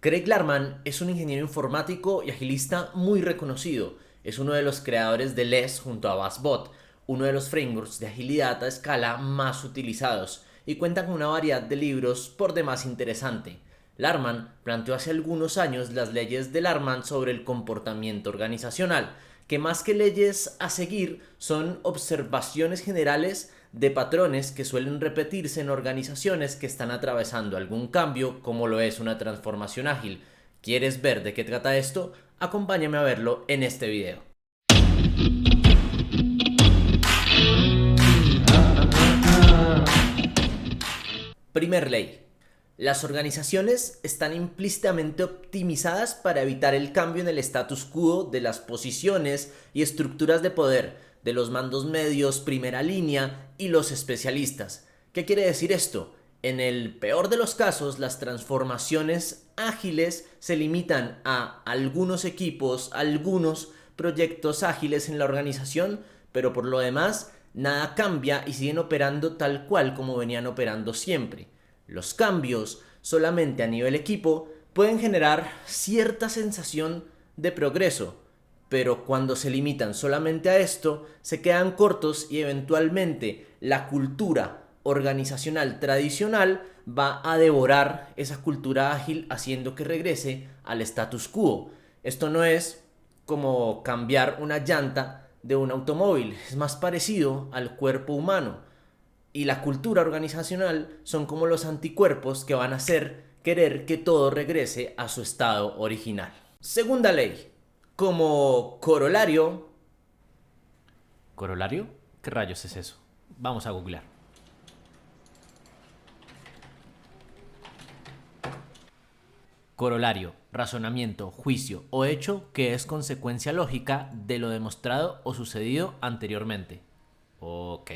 Craig Larman es un ingeniero informático y agilista muy reconocido. Es uno de los creadores de LESS junto a BassBot, uno de los frameworks de agilidad a escala más utilizados, y cuenta con una variedad de libros por demás interesante. Larman planteó hace algunos años las leyes de Larman sobre el comportamiento organizacional, que más que leyes a seguir son observaciones generales de patrones que suelen repetirse en organizaciones que están atravesando algún cambio, como lo es una transformación ágil. ¿Quieres ver de qué trata esto? Acompáñame a verlo en este video. Primer ley. Las organizaciones están implícitamente optimizadas para evitar el cambio en el status quo de las posiciones y estructuras de poder de los mandos medios, primera línea y los especialistas. ¿Qué quiere decir esto? En el peor de los casos, las transformaciones ágiles se limitan a algunos equipos, algunos proyectos ágiles en la organización, pero por lo demás, nada cambia y siguen operando tal cual como venían operando siempre. Los cambios, solamente a nivel equipo, pueden generar cierta sensación de progreso, pero cuando se limitan solamente a esto, se quedan cortos y eventualmente la cultura organizacional tradicional va a devorar esa cultura ágil haciendo que regrese al status quo. Esto no es como cambiar una llanta de un automóvil, es más parecido al cuerpo humano. Y la cultura organizacional son como los anticuerpos que van a hacer querer que todo regrese a su estado original. Segunda ley. Como corolario... ¿Corolario? ¿Qué rayos es eso? Vamos a googlear. Corolario, razonamiento, juicio o hecho que es consecuencia lógica de lo demostrado o sucedido anteriormente. Ok.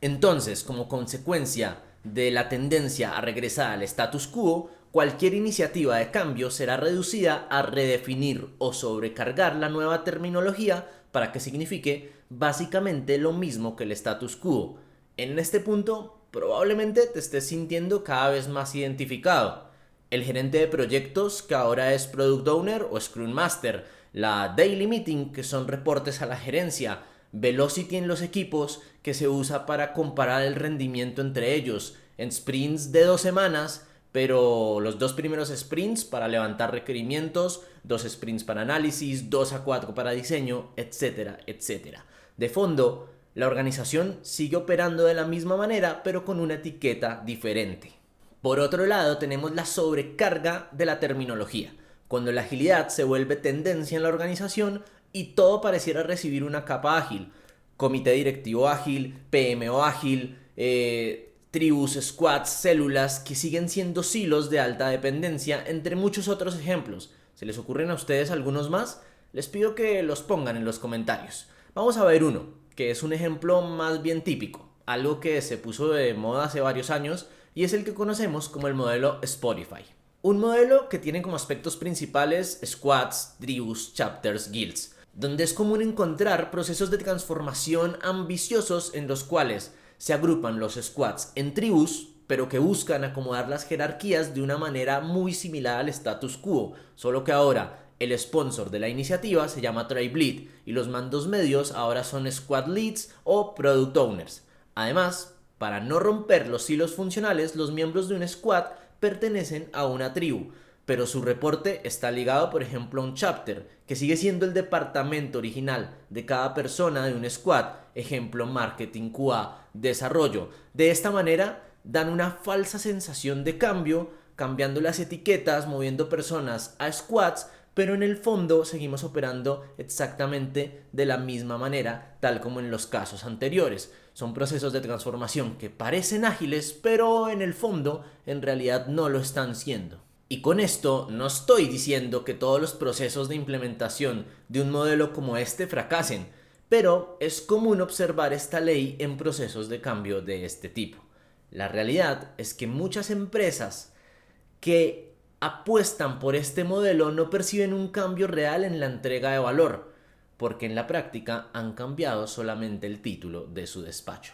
Entonces, como consecuencia de la tendencia a regresar al status quo, cualquier iniciativa de cambio será reducida a redefinir o sobrecargar la nueva terminología para que signifique básicamente lo mismo que el status quo. En este punto, probablemente te estés sintiendo cada vez más identificado. El gerente de proyectos, que ahora es Product Owner o Scrum Master, la Daily Meeting, que son reportes a la gerencia, Velocity en los equipos, que se usa para comparar el rendimiento entre ellos en sprints de 2 semanas, pero los 2 primeros sprints para levantar requerimientos, 2 sprints para análisis, 2 a 4 para diseño, etcétera, etcétera. De fondo, la organización sigue operando de la misma manera, pero con una etiqueta diferente. Por otro lado, tenemos la sobrecarga de la terminología, cuando la agilidad se vuelve tendencia en la organización y todo pareciera recibir una capa ágil. Comité directivo ágil, PMO ágil, tribus, squads, células que siguen siendo silos de alta dependencia, entre muchos otros ejemplos. ¿Se les ocurren a ustedes algunos más? Les pido que los pongan en los comentarios. Vamos a ver uno, que es un ejemplo más bien típico, algo que se puso de moda hace varios años y es el que conocemos como el modelo Spotify. Un modelo que tiene como aspectos principales squads, tribus, chapters, guilds, donde es común encontrar procesos de transformación ambiciosos en los cuales se agrupan los squads en tribus, pero que buscan acomodar las jerarquías de una manera muy similar al status quo, solo que ahora el sponsor de la iniciativa se llama Tribe Lead y los mandos medios ahora son Squad Leads o Product Owners. Además, para no romper los hilos funcionales, los miembros de un squad pertenecen a una tribu, pero su reporte está ligado, por ejemplo, a un chapter, que sigue siendo el departamento original de cada persona de un squad, ejemplo, marketing, QA, desarrollo. De esta manera, dan una falsa sensación de cambio, cambiando las etiquetas, moviendo personas a squads, pero en el fondo seguimos operando exactamente de la misma manera, tal como en los casos anteriores. Son procesos de transformación que parecen ágiles, pero en el fondo en realidad no lo están siendo. Y con esto no estoy diciendo que todos los procesos de implementación de un modelo como este fracasen, pero es común observar esta ley en procesos de cambio de este tipo. La realidad es que muchas empresas que apuestan por este modelo no perciben un cambio real en la entrega de valor, porque en la práctica han cambiado solamente el título de su despacho.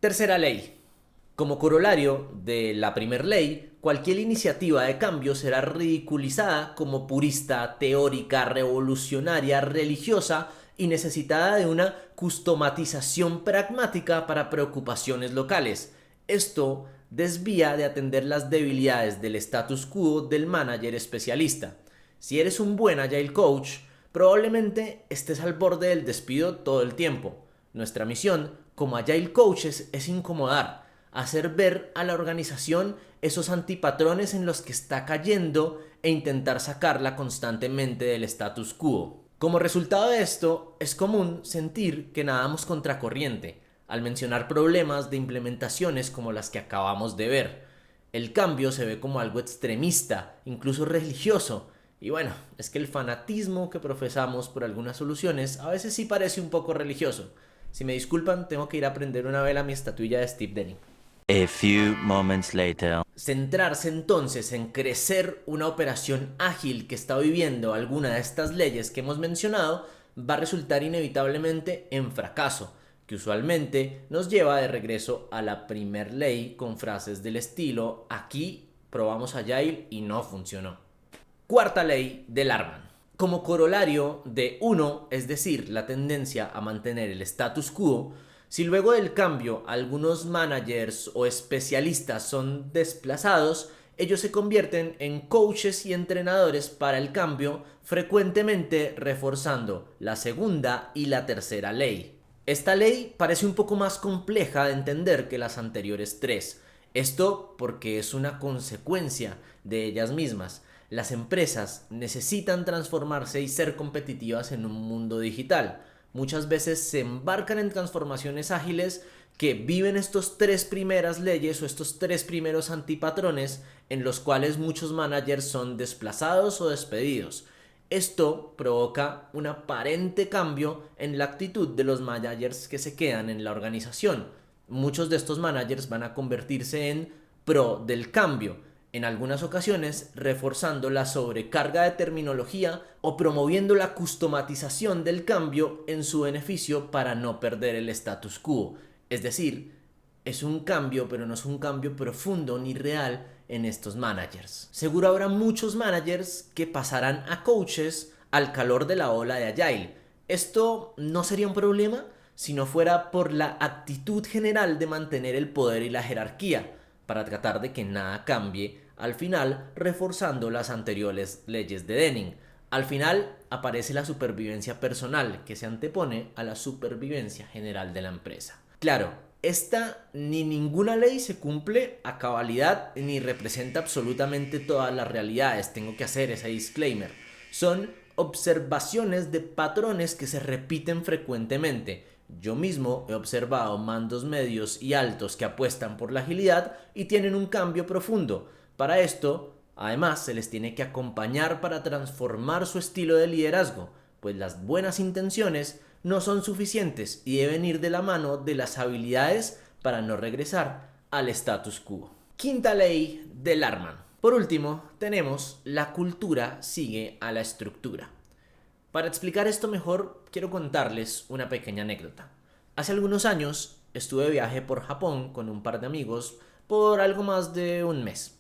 Tercera ley. Como corolario de la primer ley, cualquier iniciativa de cambio será ridiculizada como purista, teórica, revolucionaria, religiosa y necesitada de una customatización pragmática para preocupaciones locales. Esto desvía de atender las debilidades del status quo del manager especialista. Si eres un buen Agile Coach, probablemente estés al borde del despido todo el tiempo. Nuestra misión como Agile Coaches es incomodar, hacer ver a la organización esos antipatrones en los que está cayendo e intentar sacarla constantemente del status quo. Como resultado de esto, es común sentir que nadamos contracorriente al mencionar problemas de implementaciones como las que acabamos de ver. El cambio se ve como algo extremista, incluso religioso, y bueno, es que el fanatismo que profesamos por algunas soluciones a veces sí parece un poco religioso. Si me disculpan, tengo que ir a prender una vela a mi estatuilla de Steve Denning. A few moments later. Centrarse entonces en crecer una operación ágil que está viviendo alguna de estas leyes que hemos mencionado va a resultar inevitablemente en fracaso, que usualmente nos lleva de regreso a la primer ley con frases del estilo: aquí probamos Agile y no funcionó. Cuarta ley de Larman. Como corolario de 1, es decir, la tendencia a mantener el status quo, si luego del cambio algunos managers o especialistas son desplazados, ellos se convierten en coaches y entrenadores para el cambio, frecuentemente reforzando la segunda y la tercera ley. Esta ley parece un poco más compleja de entender que las anteriores tres. Esto porque es una consecuencia de ellas mismas. Las empresas necesitan transformarse y ser competitivas en un mundo digital. Muchas veces se embarcan en transformaciones ágiles que viven estos tres primeras leyes o estos tres primeros antipatrones en los cuales muchos managers son desplazados o despedidos. Esto provoca un aparente cambio en la actitud de los managers que se quedan en la organización. Muchos de estos managers van a convertirse en pro del cambio, en algunas ocasiones reforzando la sobrecarga de terminología o promoviendo la customatización del cambio en su beneficio para no perder el status quo. Es decir, es un cambio, pero no es un cambio profundo ni real en estos managers. Seguro habrá muchos managers que pasarán a coaches al calor de la ola de Agile. Esto no sería un problema si no fuera por la actitud general de mantener el poder y la jerarquía, para tratar de que nada cambie, al final reforzando las anteriores leyes de Denning. Al final aparece la supervivencia personal, que se antepone a la supervivencia general de la empresa. Claro, esta ni ninguna ley se cumple a cabalidad ni representa absolutamente todas las realidades. Tengo que hacer ese disclaimer. Son observaciones de patrones que se repiten frecuentemente. Yo mismo he observado mandos medios y altos que apuestan por la agilidad y tienen un cambio profundo. Para esto, además, se les tiene que acompañar para transformar su estilo de liderazgo, pues las buenas intenciones no son suficientes y deben ir de la mano de las habilidades para no regresar al status quo. Quinta ley de Larman. Por último, tenemos la cultura sigue a la estructura. Para explicar esto mejor, quiero contarles una pequeña anécdota. Hace algunos años estuve de viaje por Japón con un par de amigos por algo más de un mes.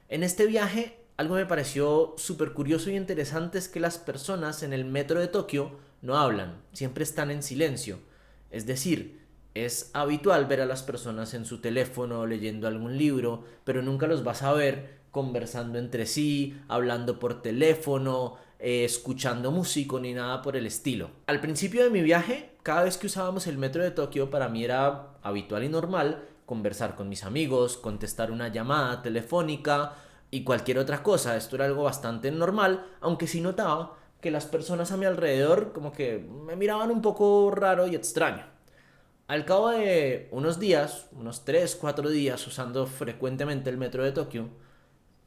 En este viaje, algo me pareció súper curioso y interesante es que las personas en el metro de Tokio no hablan, siempre están en silencio. Es decir, es habitual ver a las personas en su teléfono leyendo algún libro, pero nunca los vas a ver conversando entre sí, hablando por teléfono, escuchando música ni nada por el estilo. Al principio de mi viaje, cada vez que usábamos el metro de Tokio, para mí era habitual y normal conversar con mis amigos, contestar una llamada telefónica y cualquier otra cosa. Esto era algo bastante normal, aunque sí notaba que las personas a mi alrededor como que me miraban un poco raro y extraño. Al cabo de unos días, unos 3, 4 días usando frecuentemente el metro de Tokio,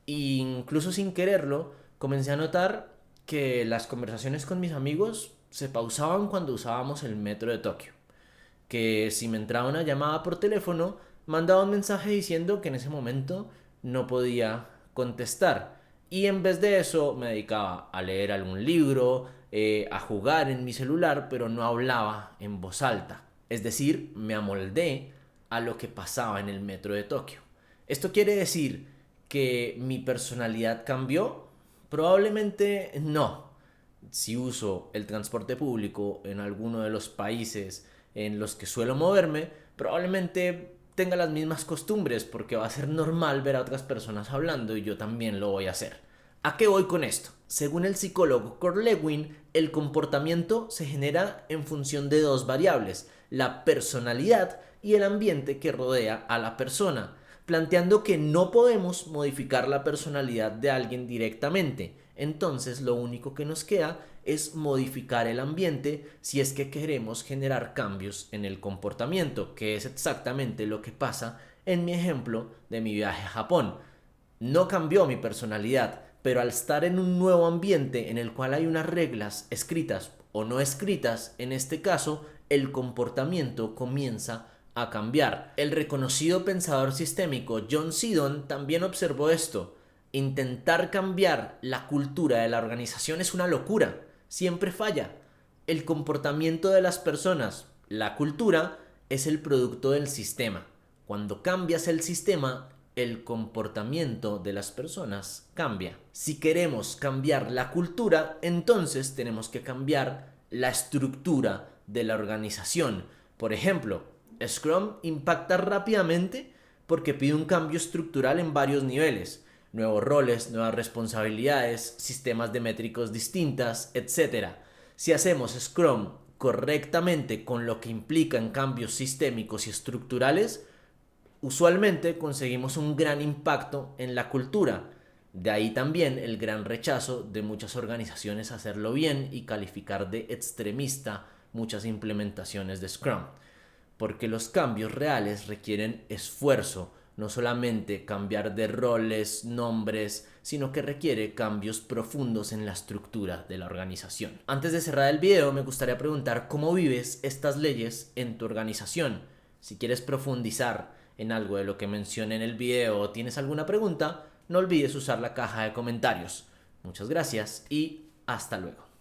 incluso sin quererlo, comencé a notar que las conversaciones con mis amigos se pausaban cuando usábamos el metro de Tokio. Que si me entraba una llamada por teléfono, mandaba un mensaje diciendo que en ese momento no podía contestar. Y en vez de eso me dedicaba a leer algún libro, a jugar en mi celular, pero no hablaba en voz alta. Es decir, me amoldé a lo que pasaba en el metro de Tokio. ¿Esto quiere decir que mi personalidad cambió? Probablemente no. Si uso el transporte público en alguno de los países en los que suelo moverme, probablemente tenga las mismas costumbres porque va a ser normal ver a otras personas hablando y yo también lo voy a hacer. ¿A qué voy con esto? Según el psicólogo Kurt Lewin, el comportamiento se genera en función de dos variables, la personalidad y el ambiente que rodea a la persona, planteando que no podemos modificar la personalidad de alguien directamente. Entonces lo único que nos queda es modificar el ambiente si es que queremos generar cambios en el comportamiento, que es exactamente lo que pasa en mi ejemplo de mi viaje a Japón. No cambió mi personalidad, pero al estar en un nuevo ambiente en el cual hay unas reglas escritas o no escritas, en este caso, el comportamiento comienza a cambiar. El reconocido pensador sistémico John Seddon también observó esto. Intentar cambiar la cultura de la organización es una locura, siempre falla. El comportamiento de las personas, la cultura, es el producto del sistema. Cuando cambias el sistema, el comportamiento de las personas cambia. Si queremos cambiar la cultura, entonces tenemos que cambiar la estructura de la organización. Por ejemplo, Scrum impacta rápidamente porque pide un cambio estructural en varios niveles. Nuevos roles, nuevas responsabilidades, sistemas de métricos distintas, etc. Si hacemos Scrum correctamente con lo que implican cambios sistémicos y estructurales, usualmente conseguimos un gran impacto en la cultura. De ahí también el gran rechazo de muchas organizaciones a hacerlo bien y calificar de extremista muchas implementaciones de Scrum. Porque los cambios reales requieren esfuerzo, no solamente cambiar de roles, nombres, sino que requiere cambios profundos en la estructura de la organización. Antes de cerrar el video, me gustaría preguntar cómo vives estas leyes en tu organización. Si quieres profundizar en algo de lo que mencioné en el video o tienes alguna pregunta, no olvides usar la caja de comentarios. Muchas gracias y hasta luego.